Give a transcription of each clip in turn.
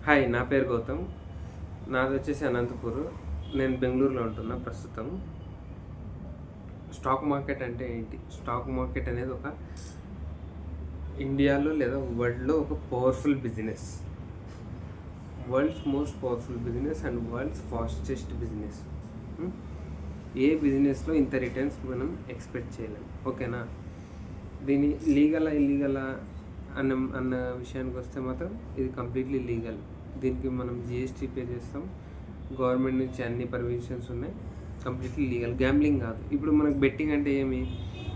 Hi, నా పేరు గౌతమ్. నాది వచ్చేసి అనంతపూర్. నేను బెంగళూరులో ఉంటున్నా ప్రస్తుతం. స్టాక్ మార్కెట్ అంటే ఏంటి? స్టాక్ మార్కెట్ అనేది ఒక ఇండియాలో లేదా వరల్డ్‌లో ఒక powerful business. World's most powerful business and world's fastest business. ఏ బిజినెస్‌లో ఇంత రిటర్న్స్ మనం ఎక్స్‌పెక్ట్ చేయలేం. ఓకేనా? దీని లీగలా, ఇల్లీగలా అన్న విషయానికి వస్తే మాత్రం ఇది కంప్లీట్లీ లీగల్. దీనికి మనం జిఎస్టీ పే చేస్తాం. గవర్నమెంట్ నుంచి అన్ని పర్మిషన్స్ ఉన్నాయి. Completely legal. గ్యాంబ్లింగ్ కాదు. ఇప్పుడు మనకు బెట్టింగ్ అంటే ఏమి?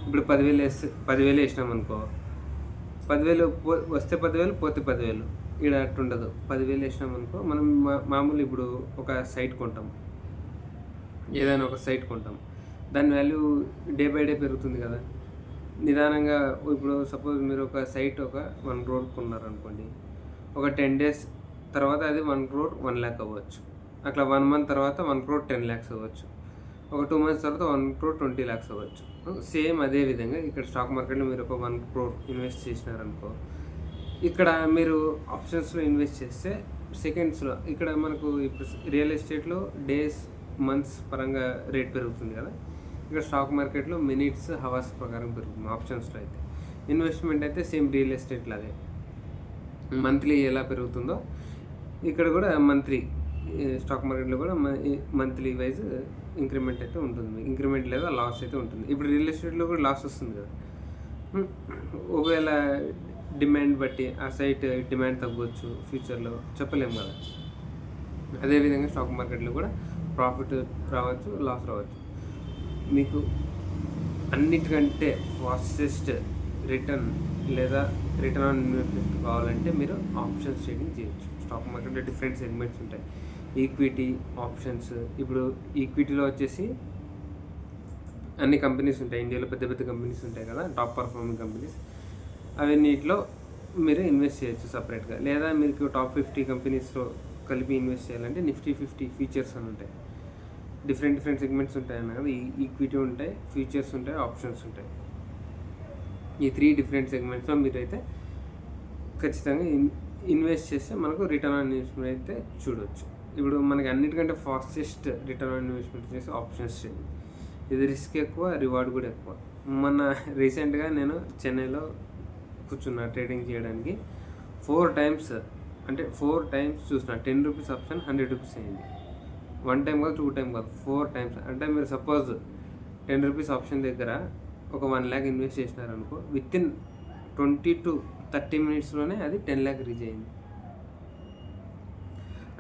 ఇప్పుడు 10,000 వేసినాం అనుకో, 10,000 వస్తే 10,000 పోతే 10,000. ఇక్కడ అట్టుండదు. 10,000 వేసినాం అనుకో, మనం మామూలు ఇప్పుడు ఒక సైట్ కొంటాం, ఏదైనా ఒక సైట్ కొంటాం, దాని వాల్యూ డే బై డే పెరుగుతుంది కదా. నిదానంగా ఇప్పుడు సపోజ్ మీరు ఒక సైట్ ఒక 1 crore కొన్నారనుకోండి, ఒక 10 days తర్వాత అది 1 crore 1 lakh అవ్వచ్చు. అట్లా 1 month తర్వాత 1 crore 10 lakhs అవ్వచ్చు. ఒక 2 months తర్వాత 1 crore 20 lakhs అవ్వచ్చు. సేమ్ అదే విధంగా ఇక్కడ స్టాక్ మార్కెట్లో మీరు ఒక 1 crore ఇన్వెస్ట్ చేసినారనుకో, ఇక్కడ మీరు ఆప్షన్స్లో ఇన్వెస్ట్ చేస్తే సెకండ్స్లో, ఇక్కడ మనకు ఇప్పుడు రియల్ ఎస్టేట్లో డేస్ మంత్స్ పరంగా రేట్ పెరుగుతుంది కదా, ఇక్కడ స్టాక్ మార్కెట్లో మినిట్స్ హవర్స్ ప్రకారం పెరుగుతుంది. ఆప్షన్స్లో అయితే ఇన్వెస్ట్మెంట్ అయితే సేమ్ రియల్ ఎస్టేట్ లాగే మంత్లీ ఎలా పెరుగుతుందో ఇక్కడ కూడా మంత్లీ స్టాక్ మార్కెట్లో కూడా మంత్లీ వైజ్ ఇంక్రిమెంట్ అయితే ఉంటుంది. ఇంక్రిమెంట్ లేదా లాస్ అయితే ఉంటుంది. ఇప్పుడు రియల్ ఎస్టేట్లో కూడా లాస్ వస్తుంది కదా. ఒకవేళ డిమాండ్ బట్టి ఆ సైట్ డిమాండ్ తగ్గవచ్చు ఫ్యూచర్లో, చెప్పలేము కదా. అదేవిధంగా స్టాక్ మార్కెట్లో కూడా ప్రాఫిట్ రావచ్చు, లాస్ రావచ్చు. మీకు అన్నిటికంటే ఫాస్టెస్ట్ రిటర్న్ లేదా రిటర్న్ ఆన్ ఇన్వెస్ట్మెంట్ కావాలంటే మీరు ఆప్షన్స్ ట్రేడింగ్ చేయొచ్చు. స్టాక్ మార్కెట్లో డిఫరెంట్ సెగ్మెంట్స్ ఉంటాయి. Equity, options. ఇప్పుడు ఈక్విటీలో వచ్చేసి అన్ని కంపెనీస్ ఉంటాయి. ఇండియాలో పెద్ద పెద్ద కంపెనీస్ ఉంటాయి కదా, టాప్ పర్ఫార్మింగ్ కంపెనీస్. అవన్నిటిలో మీరు ఇన్వెస్ట్ చేయొచ్చు సపరేట్గా. లేదా మీకు టాప్ 50 కంపెనీస్లో కలిపి ఇన్వెస్ట్ చేయాలంటే నిఫ్టీ 50 ఫీచర్స్ అని ఉంటాయి. డిఫరెంట్ సెగ్మెంట్స్ ఉంటాయి అన్న కదా. ఈక్విటీ ఉంటాయి, ఫ్యూచర్స్ ఉంటాయి, ఆప్షన్స్ ఉంటాయి. ఈ 3 డిఫరెంట్ సెగ్మెంట్స్లో మీరైతే ఖచ్చితంగా ఇన్వెస్ట్ చేస్తే మనకు రిటర్న్ ఆన్ ఇన్వెస్ట్మెంట్ అయితే చూడవచ్చు. ఇప్పుడు మనకి అన్నిటికంటే ఫాస్టెస్ట్ రిటర్న్ ఆన్ ఇన్వెస్ట్మెంట్ చేసి ఆప్షన్స్ ట్రేడింగ్. ఇది రిస్క్ ఎక్కువ, రివార్డ్ కూడా ఎక్కువ. మొన్న రీసెంట్గా నేను చెన్నైలో కూర్చున్నా ట్రేడింగ్ చేయడానికి. 4 times చూసిన. 10 రూపీస్ ఆప్షన్ 100 రూపీస్ అయింది. 1 time కాదు, 2 time కాదు, 4 times. అంటే మీరు సపోజ్ 10 రూపీస్ ఆప్షన్ దగ్గర ఒక 1 lakh ఇన్వెస్ట్ చేసినారనుకో, వితిన్ 20 to 30 minutesలోనే అది 10 lakh రీచ్ అయింది.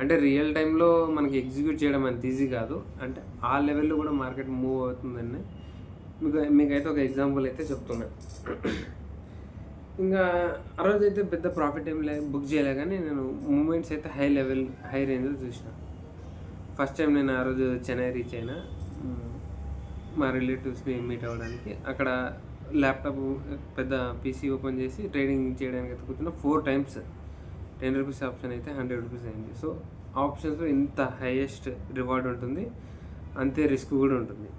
అంటే రియల్ టైంలో మనకి ఎగ్జిక్యూట్ చేయడం అంత ఈజీ కాదు. అంటే ఆ లెవెల్లో కూడా మార్కెట్ మూవ్ అవుతుందని మీకైతే ఒక ఎగ్జాంపుల్ అయితే చెప్తున్నా. ఇంకా ఆ రోజు అయితే పెద్ద ప్రాఫిట్ ఏం బుక్ చేయలే, కానీ నేను మూమెంట్స్ అయితే హై రేంజ్లో చూసిన. ఫస్ట్ టైం నేను ఆ రోజు చెన్నై రీచ్ అయినా మా రిలేటివ్స్ని మీట్ అవ్వడానికి. అక్కడ ల్యాప్టాప్ పెద్ద పీసీ ఓపెన్ చేసి ట్రేడింగ్ చేయడానికి అయితే కూర్చున్న. 4 times 10 రూపీస్ ఆప్షన్ అయితే 100 రూపీస్ అయింది. సో ఆప్షన్స్లో ఇంత హైయెస్ట్ రివార్డ్ ఉంటుంది, అంతే రిస్క్ కూడా ఉంటుంది.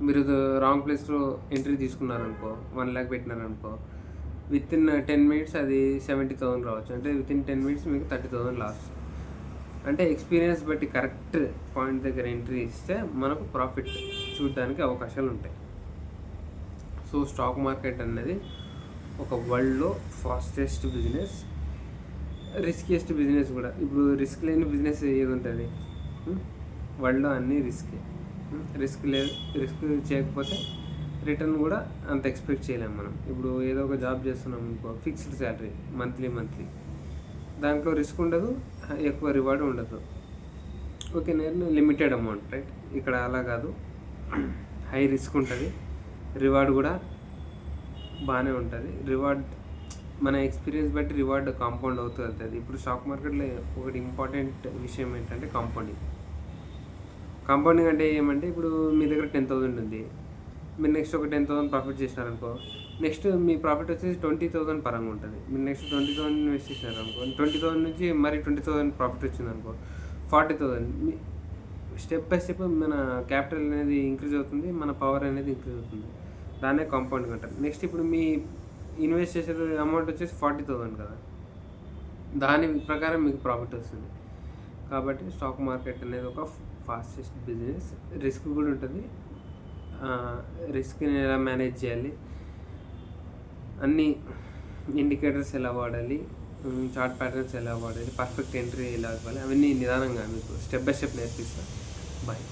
మీరు రాంగ్ ప్లేస్లో ఎంట్రీ తీసుకున్నారనుకో, 1 lakh పెట్టినారనుకో, వితిన్ 10 minutes అది 70,000 రావచ్చు. అంటే వితిన్ 10 minutes మీకు 30,000 లాస్. అంటే ఎక్స్పీరియన్స్ బట్టి కరెక్ట్ పాయింట్ దగ్గర ఎంట్రీ ఇస్తే మనకు ప్రాఫిట్ చూడడానికి అవకాశాలు ఉంటాయి. సో స్టాక్ మార్కెట్ అనేది ఒక వరల్డ్లో ఫాస్టెస్ట్ బిజినెస్, రిస్కియెస్ట్ బిజినెస్ కూడా. ఇప్పుడు రిస్క్ లేని బిజినెస్ ఏది ఉంటుంది? వరల్డ్లో అన్నీ రిస్కే. రిస్క్ చేయకపోతే రిటర్న్ కూడా అంత ఎక్స్పెక్ట్ చేయలేము మనం. ఇప్పుడు ఏదో ఒక జాబ్ చేస్తున్నాం అనుకో, ఫిక్స్డ్ శాలరీ మంత్లీ, దాంట్లో రిస్క్ ఉండదు, ఎక్కువ రివార్డ్ ఉండదు. ఓకే, నేను లిమిటెడ్ అమౌంట్, రైట్? ఇక్కడ అలా కాదు, హై రిస్క్ ఉంటుంది, రివార్డ్ కూడా బాగానే ఉంటుంది. రివార్డ్ మన ఎక్స్పీరియన్స్ బట్టి రివార్డ్ కాంపౌండ్ అవుతూ వెళ్తుంది. ఇప్పుడు స్టాక్ మార్కెట్లో ఒకటి ఇంపార్టెంట్ విషయం ఏంటంటే కాంపౌండింగ్ అంటే ఏమంటే, ఇప్పుడు మీ దగ్గర 10,000 ఉంది, మీరు నెక్స్ట్ ఒక 10,000 ప్రాఫిట్ చేసినారనుకో, నెక్స్ట్ మీ ప్రాఫిట్ వచ్చేసి 20,000 పరంగా ఉంటుంది. మీరు నెక్స్ట్ 20,000 ఇన్వెస్ట్ చేసినారనుకో, 20,000 నుంచి మరి 20,000 ప్రాఫిట్ వచ్చిందనుకో, 40,000. స్టెప్ బై స్టెప్ మన క్యాపిటల్ అనేది ఇంక్రీజ్ అవుతుంది, మన పవర్ అనేది ఇంక్రీజ్ అవుతుంది. దాన్నే కాంపౌండింగ్ అంటారు. నెక్స్ట్ ఇప్పుడు మీ ఇన్వెస్ట్ చేసే అమౌంట్ వచ్చేసి 40,000 కదా, దాని ప్రకారం మీకు ప్రాఫిట్ వస్తుంది. కాబట్టి స్టాక్ మార్కెట్ అనేది ఒక ఫాస్టెస్ట్ బిజినెస్. రిస్క్ కూడా ఉంటుంది. రిస్క్ని ఎలా మేనేజ్ చేయాలి, అన్ని ఇండికేటర్స్ ఎలా వాడాలి, చార్ట్ ప్యాటర్న్స్ ఎలా వాడాలి, పర్ఫెక్ట్ ఎంట్రీ ఎలా ఇవ్వాలి, అవన్నీ నిదానంగా మీకు స్టెప్ బై స్టెప్ నేర్పిస్తాను. బాయ్.